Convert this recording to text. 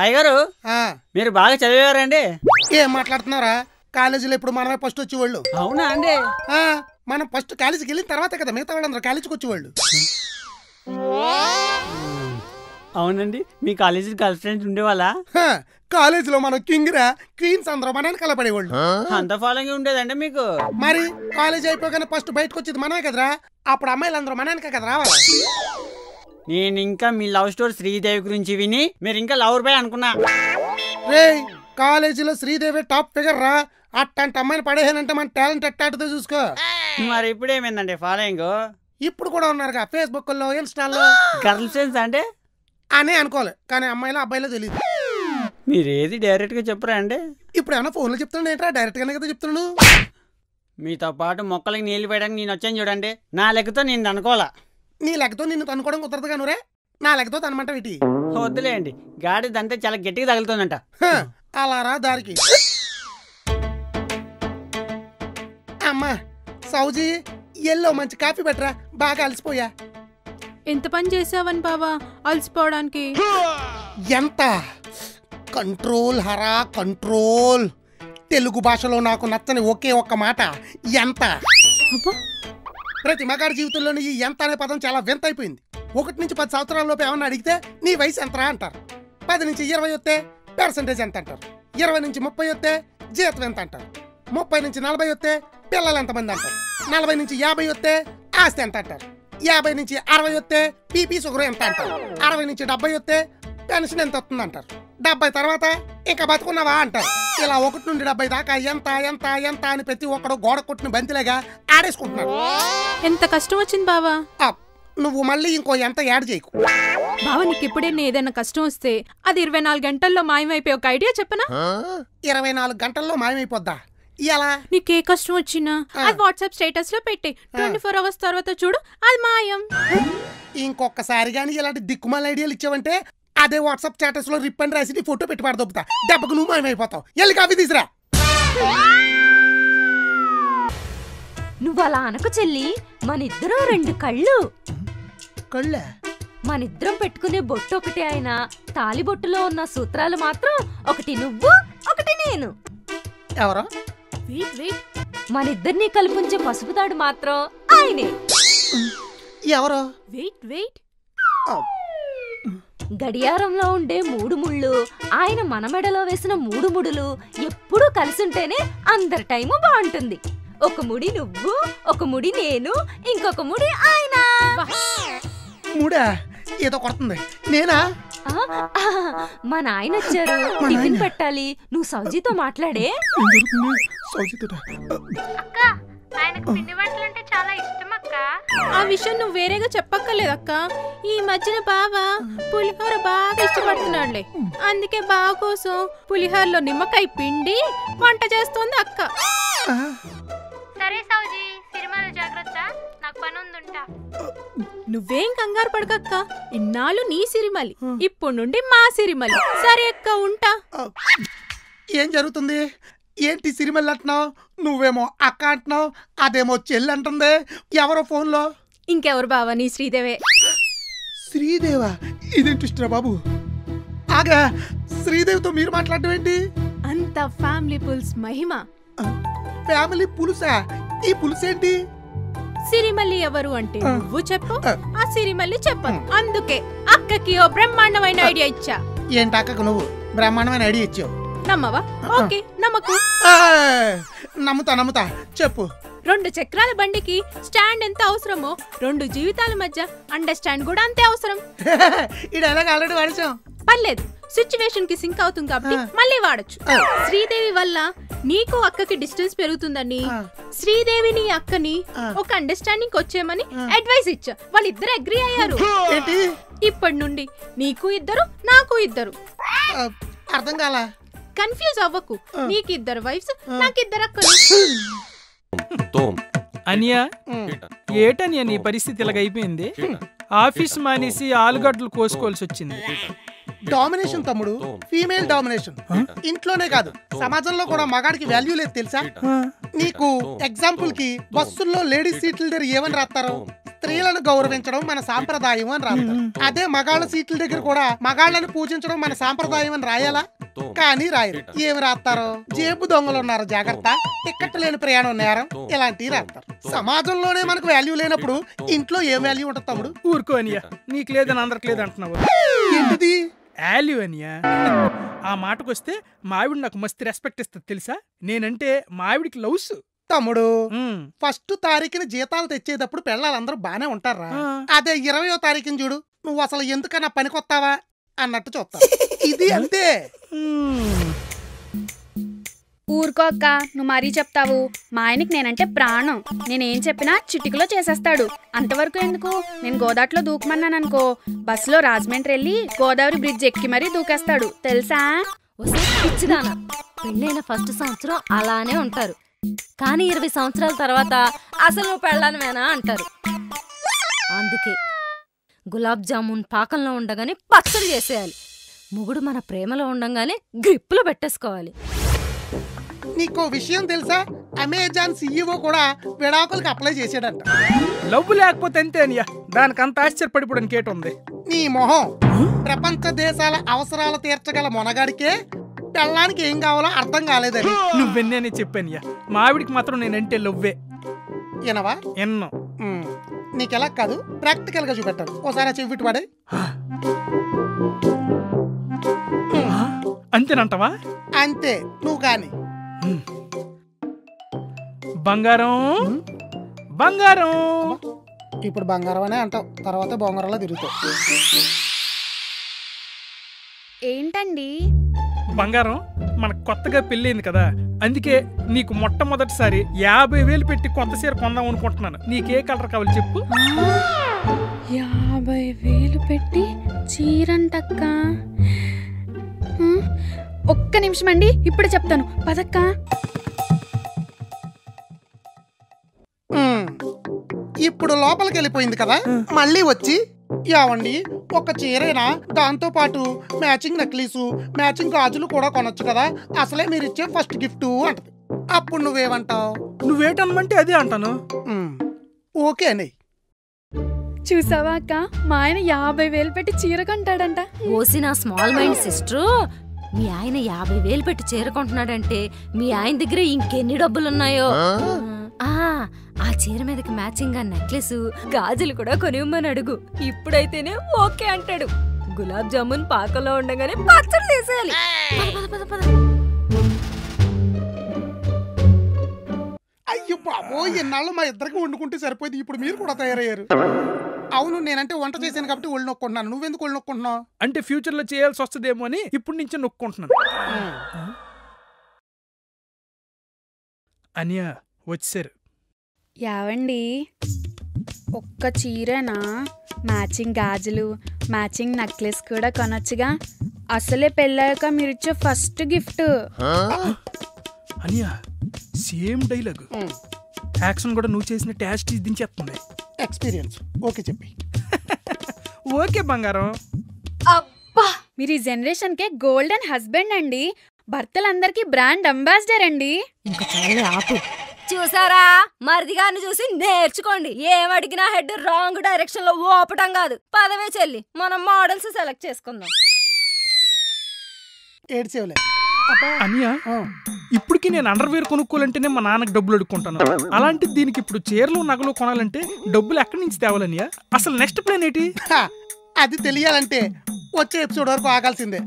అయ్యగారు మీరు బాగా చదివారండి. ఏం మాట్లాడుతున్నారా? కాలేజీలో ఇప్పుడు మనమే ఫస్ట్ వచ్చేవాళ్ళు. అవునా అండి? మనం ఫస్ట్ కాలేజీకి వెళ్ళిన తర్వాత కదా మిగతా వాళ్ళందరూ కాలేజీకి వచ్చేవాళ్ళు. అవునండి. మీ కాలేజీ గర్ల్ ఫ్రెండ్స్ ఉండేవాళ్ళ? కాలేజీలో మనం కింగ్ రా, క్వీన్స్ అందరూ మనని కలపడేవాళ్ళు. అంత ఫాలోయింగ్ ఉండేదండి మీకు? మరి కాలేజీ అయిపోగానే ఫస్ట్ బయటకు వచ్చేది మనమే కదరా. అప్పుడు అమ్మాయిలు అందరూ మనకే కదా రావాలి. నేను ఇంకా మీ లవ్ స్టోరీ శ్రీదేవి గురించి విని మీరు ఇంకా లవర్ బాయ్ అనుకున్నా. రే, కాలేజీలో శ్రీదేవి టాప్ ఫిగర్ రా. అట్టంటే అమ్మాయిని పడేసానంటే మన టాలెంట్ ఎట్టాడుతో చూసుకో. మరి ఇప్పుడు ఏమైందండి ఫాలోయింగ్? ఇప్పుడు కూడా ఉన్నారుగా ఫేస్బుక్ లో, ఇన్స్టాలో. గర్ల్ ఫ్రెండ్స్ అంటే అనే అనుకోవాలి, కానీ అమ్మాయిలో అబ్బాయిలో తెలియదు. మీరేది డైరెక్ట్ గా చెప్పరా అండి? ఇప్పుడు ఏమన్నా ఫోన్లో చెప్తున్నాడు ఏంట్రా? డైరెక్ట్ గానే కదా చెప్తున్నాను. మీతో పాటు మొక్కలకి నీళ్లు వేయడానికి నేను వచ్చాను చూడండి. నా లెక్కతో నేను అనుకోవాలా. నీ లెక్కతో నిన్ను తనుకోవడం కుదరదు కానురే. నా లెక్కతో తనమంట వీటి వద్దులేండి. గాడి దంతే చాలా గట్టిగా తగులుతుందంట. అలా రా దారికి. అమ్మా సౌజీ, ఎల్లో మంచి కాఫీ పెట్టరా, బాగా అలసిపోయా. ఎంత పని చేసావని బావా అలసిపోవడానికి? ఎంత కంట్రోల్ హరా, కంట్రోల్. తెలుగు భాషలో నాకు నచ్చని ఒకే ఒక్క మాట ఎంత. ప్రతి మగాడి జీవితంలోని ఈ ఎంత అనే పదం చాలా వింత అయిపోయింది. 1 నుంచి 10 సంవత్సరాలలోపు ఏమన్నా అడిగితే నీ వయసు ఎంతరా అంటారు. 10 నుంచి 20 వస్తే పర్సంటేజ్ ఎంత అంటారు. 20 నుంచి 30 వస్తే జీతం ఎంత అంటారు. 30 నుంచి 40 వస్తే పిల్లలు ఎంతమంది అంటారు. 40 నుంచి 50 వస్తే ఆస్తి ఎంత అంటారు. 50 నుంచి 60 వస్తే పీపీ షుగర్ ఎంత అంటారు. 60 నుంచి 70 వస్తే పెన్షన్ ఎంత వస్తుంది అంటారు. 70 తర్వాత ఇక బతుకున్నావా అంటారు. ఇలా 1 నుండి 70 దాకా ఎంత ఎంత ఎంత అని ప్రతి ఒక్కడు గోడ కొట్టిన బంతిలేగా ఆడేసుకుంటున్నాడు. ఎంత కష్టం వచ్చింది బావా. నువ్వు మళ్ళీ ఇంకో ఎంత యాడ్ చేయకు బావా. నీకు ఎప్పుడైనా ఏదైనా కష్టం వస్తే అది 24 గంటల్లో మాయమైపోయి ఒక ఐడియా చెప్పనా? 24 గంటల్లో మాయమైపోద్దా? ఎలా? నీకే కష్టం వచ్చినా అది వాట్సాప్ స్టేటస్ లో పెట్టి 24 అవర్స్ తర్వాత చూడు అది మాయం. ఇంకొకసారి గానీ ఇలాంటి దిక్కుమాల ఐడియాలు ఇచ్చావంటే అదే వాట్సాప్ స్టేటస్ లో రిప్ అని రాసి ఫోటో పెట్టి పడదొప్పుతా. దెబ్బకు నువ్వు మాయమైపోతావు. ఎల్లి కాఫీ తీసురా. నువ్వు అలా అనకు చెల్లి. మనిద్దరం 2 కళ్ళు. కళ్ళ? మనిద్దరం పెట్టుకునే బొట్టు ఒకటి, ఆయన తాలిబొట్టులో ఉన్న సూత్రాలు మాత్రం ఒకటి నువ్వు, ఒకటి నేను. ఎవరో? మనిద్దరినీ కల్పించే పసుపు తాడు మాత్రం ఆయనే. ఎవరో? గడియారంలో ఉండే 3 ముళ్ళు, ఆయన మన మెడలో వేసిన 3 ముడులు ఎప్పుడూ కలిసుంటేనే అందరి టైము బాగుంటుంది. ఒక ముడి నువ్వు, ఒక ముడి నేను, ఇంకొక ముడి ఆయన. ముడా? ఏదో కొడుతుంది. నేనా? మా నాయన వచ్చారు, టిఫిన్ పెట్టాలి. నువ్వు సౌజీతో మాట్లాడే. ఆ విషయం నువ్వు వేరేగా చెప్పక్కర్లేదు అక్క. ఈ మధ్యన బావ పులిహోర బాగా ఇష్టపడుతున్నాడులే. అందుకే బావ కోసం పులిహోరలో నిమ్మకాయ పిండి వంట చేస్తోంది అక్క. సరే సౌజీ, సిరిమాల జాగ్రత్త, నాకు పని ఉందుంటా. నువ్వేం కంగారు పడకక్క. ఇన్నాళ్ళు నీ సిరిమలి, ఇప్పుడు నుండి మా సిరిమలి. సరే అక్క, ఉంటా. ఏం జరుగుతుంది? ఏంటి సిరిమల్లి అంటున్నావు? నువ్వేమో అక్క అంటున్నావు, అదేమో చెల్లి అంటుంది. ఎవరో ఫోన్లో? ఇంకెవరు బావా, నీ శ్రీదేవే. శ్రీదేవా? ఇదేంటి ఇష్టరా బాబు? ఆగా, శ్రీదేవితో మీరు మాట్లాడటం ఏంటి? అంత ఫ్యామిలీ పుల్స్ మహిమ. ఫ్యామిలీ పులుసా? ఈ పులుసేంటి? సిరిమల్లి ఎవరు అంటే నువ్వు చెప్పు, ఆ సిరిమల్లి చెప్పదు. అందుకే అక్కకి ఓ బ్రహ్మాండమైన ఐడియా ఇచ్చా. ఏంటి అక్కకు నువ్వు బ్రహ్మాండమైన ఐడియా ఇచ్చావు? నమ్మవా? ఓకే, నమ్మకు. నమ్ముతా. చెప్పు. 2 చక్రాల బండికి స్టాండ్ ఎంత అవసరమో 2 జీవితాల మధ్య అండర్స్టాండ్ కూడా అంతే అవసరం. ఈ డైలాగ్ ఆల్రెడీ వాడేసాం. పర్లేదు, సిచ్యువేషన్ కి సింక్ అవుతుంది కాబట్టి మళ్ళీ వాడచ్చు. శ్రీదేవి వల్ల నీకు అక్కకి డిస్టెన్స్ పెరుగుతుందని శ్రీదేవిని అక్కని ఒక అండర్స్టాండింగ్ వచ్చేయమని అడ్వైస్ ఇచ్చా. వాళ్ళిద్దరు అగ్రీ అయ్యారు. ఇప్పటి నుండి నీకు 2, నాకు 2. అర్థం కాలా? కన్ఫ్యూజ్ అవ్వకు. నీకు 2 వైఫ్స్, నాకు 2 అక్కలు. అనియా, ఏటనియా నీ పరిస్థితి ఇలాగైపోయింది? ఆఫీస్ మానేసి ఆలుగడ్డలు కోసుకోవాల్సి వచ్చింది. డామినేషన్ తమ్ముడు, ఫీమేల్ డామినేషన్. ఇంట్లోనే కాదు, సమాజంలో కూడా మగాడికి వాల్యూ లేదు తెలుసా? నీకు ఎగ్జాంపుల్ కి బస్సుల్లో లేడీస్ సీట్ల దగ్గర ఏమని రాస్తారు? స్త్రీలను గౌరవించడం మన సాంప్రదాయం అని రాస్తారు. అదే మగాళ్ళ సీట్ల దగ్గర కూడా మగాళ్ళని పూజించడం మన సాంప్రదాయం అని రాయాలా? కానీ రాయరు. ఏమి రాస్తారు? జేబు దొంగలు ఉన్నారు జాగ్రత్త, టికెట్ లేని ప్రయాణం నేరం, ఇలాంటివి రాస్తారు. సమాజంలోనే మనకు వాల్యూ లేనప్పుడు ఇంట్లో ఏం వాల్యూ ఉంటుంది తమ్ముడు? ఊరుకో అనియా, నీకు లేదని అందరికి లేదంటున్నావు. ఏంటిది వాల్యూ అనియా? ఆ మాటకొస్తే మావిడి నాకు మస్తు రెస్పెక్ట్ ఇస్తుంది తెలుసా. నేనంటే మావిడికి లవ్స్. తమ్ముడు, ఫస్ట్ తారీఖున జీతాలు తెచ్చేటప్పుడు పిల్లలందరూ బానే ఉంటారా? అదే 20వ తారీఖున చూడు, నువ్వు అసలు ఎందుకన్నా పనికొత్తావా అన్నట్టు చూస్తా. ఇది అంతే. ఊరుకో అక్క, నువ్వు మరీ చెప్తావు. మా ఆయనకి నేనంటే ప్రాణం. నేనేం చెప్పినా చిటికలో చేసేస్తాడు. అంతవరకు ఎందుకు, నేను గోదాట్లో దూకమన్నాననుకో, బస్సులో రాజమండ్రి వెళ్ళి గోదావరి బ్రిడ్జ్ ఎక్కి మరీ దూకేస్తాడు తెలుసా. పిచ్చిదానా, పెళ్ళైన ఫస్ట్ సంవత్సరం అలానే ఉంటారు, కానీ 20 సంవత్సరాల తర్వాత అసలు నువ్వు పెళ్ళానివేనా అంటారు. అందుకే గులాబ్ జామున్ పాకంలో ఉండగానే పచ్చడి చేసేయాలి, మొగుడు మన ప్రేమలో ఉండగానే గ్రిప్పులో పెట్టేసుకోవాలి. నీకో విషయం తెలుసా? అమెజాన్ CEO కూడా విడాకులకు అప్లై చేసాడంట. లవ్ లేకపోతే అంతే అనియా, దానికంత ఆశ్చర్యపడిపోవడానికి ఏటుంది? నీ మొహం. ప్రపంచ దేశాల అవసరాలు తీర్చగల మొనగాడికే పెళ్ళానికి ఏం కావాలో అర్థం కాలేదని నువ్వెన్నే చెప్పానియా. మావిడికి మాత్రం నేనంటే లవ్వే. ఏనవా? ఎన్నో. నీకెలా కాదు, ప్రాక్టికల్ గా చూపెట్టాను. ఓసారి చెవిటి వాడే. అంతేనంటవా? అంతే, నువ్వు కాని. బంగారం బంగారం. ఇప్పుడు బంగారం అనే అంటావు, తర్వాత బొంగారంలో తిరుగుతావు. ఏంటండి? బంగారం, మనకు కొత్తగా పెళ్ళైంది కదా, అందుకే నీకు మొట్టమొదటిసారి 50,000 పెట్టి కొత్త చీర కొందాం అనుకుంటున్నాను. నీకే కలర్ కావాలి చెప్పు. 50,000 పెట్టి చీరంటక్క. ఒక్క నిమిషం అండి, ఇప్పుడు చెప్తాను పదక్క. ఇప్పుడు లోపలికి వెళ్ళిపోయింది కదా, మళ్ళీ వచ్చి యావండి ఒక చీరేనా, దాంతో పాటు మ్యాచింగ్ నెక్లెస్, మ్యాచింగ్ గాజులు కూడా కొనొచ్చు కదా, అసలే మీరు ఇచ్చే ఫస్ట్ గిఫ్ట్ అంటది. అప్పుడు నువ్వేమంటావు? నువ్వేటనమంటే అదే అంటాను. ఓకే అని. చూసావా అక్క, మా ఆయన 50,000 పెట్టి చీర కొంటాడంట. ఓసి నా స్మాల్ మైండ్ సిస్టరు, మీ ఆయన 50,000 పెట్టి చీర కొంటున్నాడంటే మీ ఆయన దగ్గర ఇంకెన్ని డబ్బులున్నాయో. ఆ చీర మీదకి మ్యాచింగ్ గా నెక్లెస్, గాజులు కూడా కొనివ్వమని అడుగు. ఇప్పుడైతేనే ఓకే అంటాడు. గులాబ్ జామున్ పాకంలో ఉండగానే పచ్చడి చేసేయాలి. అయ్యో బాబో, ఎన్నాళ్ళు మా ఇద్దరికి వండుకుంటే సరిపోయింది, ఇప్పుడు మీరు కూడా తయారయ్యారు. అవును, నేనంటే వంట చేశాను కాబట్టి ఒళ్ళు నొక్కుంటున్నాను. నువ్వెందుకు ఒళ్ళు నొక్కుంటున్నావు? అంటే ఫ్యూచర్ లో చేయాల్సి వస్తుందేమో అని ఇప్పటి నుంచే నొక్కుంటున్నాను. అనియా వచ్చారు. యావండి, ఒక్క చీరేనా, మ్యాచింగ్ గాజులు, మ్యాచింగ్ నెక్లెస్ కూడా కొనొచ్చుగా. అసలే పెళ్ళాక మీరిచ్చే ఫస్ట్ గిఫ్ట్. అనియా సేమ్ డైలాగ్, యాక్షన్ కూడా నువ్వు చేసిన టేస్ట్ దించేస్తుంది. ఎక్స్పీరియన్స్. ఓకే చెప్పి. ఓకే బంగారం. అబ్బా, మీరు ఈ జనరేషన్ కే గోల్డెన్ హస్బెండ్ అండి. భర్తలందరికీ బ్రాండ్ అంబాసిడర్ అండి. ఇంకా చాలా ఆపు. చూసారా, మరిది గారిని చూసి నేర్చుకోండి. ఏమడిగినా హెడ్ రాంగ్ డైరెక్షన్ లో ఓపటం కాదు. పదవే చెల్లి, మనం మోడల్స్ సెలెక్ట్ చేసుకుందాం. ఏడ్చేవలే అనియా, ఇప్పటికి నేను అండర్వేర్ కొనుక్కోవాలంటేనే మా నాన్నకి డబ్బులు అడుక్కుంటాను. అలాంటి దీనికి ఇప్పుడు చీరలు నగలు కొనాలంటే డబ్బులు ఎక్కడి నుంచి తేవాలనియా? అసలు నెక్స్ట్ ప్లాన్ ఏంటి? అది తెలియాలంటే వచ్చే ఎపిసోడ్ వరకు ఆగాల్సిందే.